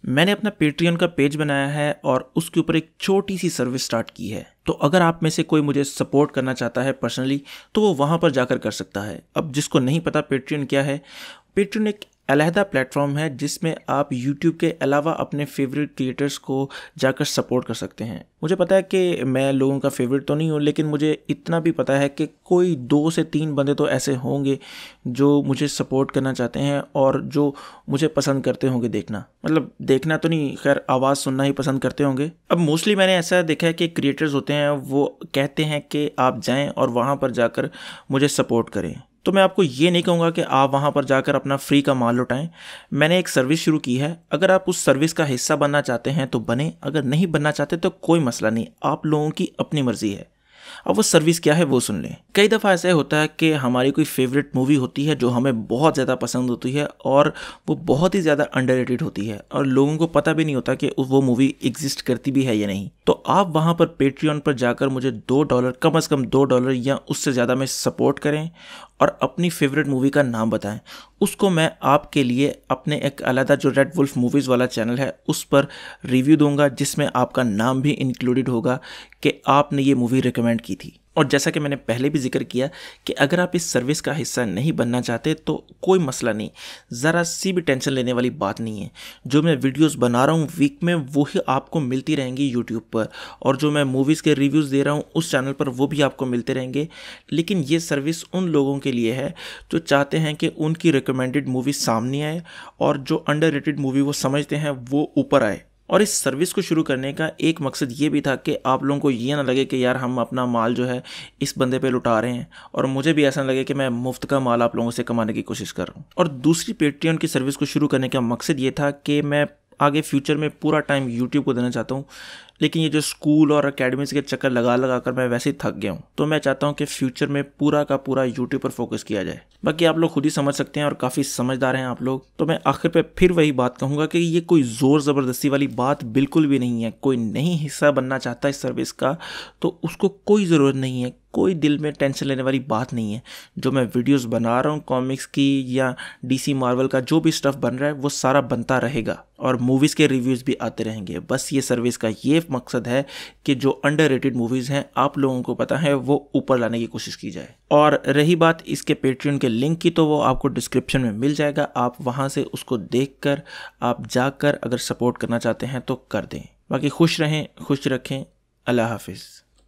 मैंने अपना पेट्रियन का पेज बनाया है और उसके ऊपर एक छोटी सी सर्विस स्टार्ट की है। तो अगर आप में से कोई मुझे सपोर्ट करना चाहता है पर्सनली तो वो वहाँ पर जाकर कर सकता है। अब जिसको नहीं पता पेट्रियन क्या है, पेट्रियन एक अलहदा प्लेटफॉर्म है जिसमें आप YouTube के अलावा अपने फेवरेट क्रिएटर्स को जाकर सपोर्ट कर सकते हैं। मुझे पता है कि मैं लोगों का फेवरेट तो नहीं हूँ, लेकिन मुझे इतना भी पता है कि कोई 2 से 3 बंदे तो ऐसे होंगे जो मुझे सपोर्ट करना चाहते हैं और जो मुझे पसंद करते होंगे देखना। मतलब देखना तो नहीं, खैर आवाज़ सुनना ही पसंद करते होंगे। अब मोस्टली मैंने ऐसा देखा है कि क्रिएटर्स होते हैं वो कहते हैं कि आप जाएँ और वहाँ पर जाकर मुझे सपोर्ट करें। तो मैं आपको ये नहीं कहूँगा कि आप वहाँ पर जाकर अपना फ्री का माल लुटाएं। मैंने एक सर्विस शुरू की है, अगर आप उस सर्विस का हिस्सा बनना चाहते हैं तो बने, अगर नहीं बनना चाहते तो कोई मसला नहीं, आप लोगों की अपनी मर्जी है। अब वो सर्विस क्या है वो सुन लें। कई दफ़ा ऐसा होता है कि हमारी कोई फेवरेट मूवी होती है जो हमें बहुत ज़्यादा पसंद होती है और वो बहुत ही ज़्यादा अंडररेटेड होती है और लोगों को पता भी नहीं होता कि वो मूवी एग्जिस्ट करती भी है या नहीं। तो आप वहाँ पर पेट्रियन पर जाकर मुझे $2 कम से कम $2 या उससे ज़्यादा में सपोर्ट करें और अपनी फेवरेट मूवी का नाम बताएं। उसको मैं आपके लिए अपने एक अलग जो रेड वुल्फ मूवीज़ वाला चैनल है उस पर रिव्यू दूंगा, जिसमें आपका नाम भी इंक्लूडेड होगा कि आपने ये मूवी रिकमेंड की थी। और जैसा कि मैंने पहले भी जिक्र किया कि अगर आप इस सर्विस का हिस्सा नहीं बनना चाहते तो कोई मसला नहीं, ज़रा सी भी टेंशन लेने वाली बात नहीं है। जो मैं वीडियोस बना रहा हूँ वीक में वही आपको मिलती रहेंगी यूट्यूब पर, और जो मैं मूवीज़ के रिव्यूज़ दे रहा हूँ उस चैनल पर वो भी आपको मिलते रहेंगे। लेकिन ये सर्विस उन लोगों के लिए है जो चाहते हैं कि उनकी रिकमेंडेड मूवी सामने आए और जो अंडररेटेड मूवी वो समझते हैं वो ऊपर आए। और इस सर्विस को शुरू करने का एक मकसद ये भी था कि आप लोगों को ये ना लगे कि यार हम अपना माल जो है इस बंदे पे लुटा रहे हैं, और मुझे भी ऐसा लगे कि मैं मुफ्त का माल आप लोगों से कमाने की कोशिश कर रहा हूँ। और दूसरी पेट्रियन की सर्विस को शुरू करने का मकसद ये था कि मैं आगे फ्यूचर में पूरा टाइम यूट्यूब को देना चाहता हूँ, लेकिन ये जो स्कूल और एकेडमीज़ के चक्कर लगा लगा कर मैं वैसे ही थक गया हूँ। तो मैं चाहता हूँ कि फ्यूचर में पूरा का पूरा यूट्यूब पर फोकस किया जाए। बाकी आप लोग खुद ही समझ सकते हैं और काफ़ी समझदार हैं आप लोग। तो मैं आखिर पे फिर वही बात कहूँगा कि ये कोई ज़ोर ज़बरदस्ती वाली बात बिल्कुल भी नहीं है। कोई नहीं हिस्सा बनना चाहता इस सर्विस का तो उसको कोई ज़रूरत नहीं है, कोई दिल में टेंशन लेने वाली बात नहीं है। जो मैं वीडियोस बना रहा हूँ कॉमिक्स की या DC मार्वल का जो भी स्टफ़ बन रहा है वो सारा बनता रहेगा और मूवीज़ के रिव्यूज़ भी आते रहेंगे। बस ये सर्विस का ये मकसद है कि जो अंडररेटेड मूवीज़ हैं आप लोगों को पता है वो ऊपर लाने की कोशिश की जाए। और रही बात इसके पेट्रियन के लिंक की तो वो आपको डिस्क्रिप्शन में मिल जाएगा, आप वहाँ से उसको देखकर आप जाकर अगर सपोर्ट करना चाहते हैं तो कर दें। बाकी खुश रहें, खुश रखें। अल्लाह हाफिज़।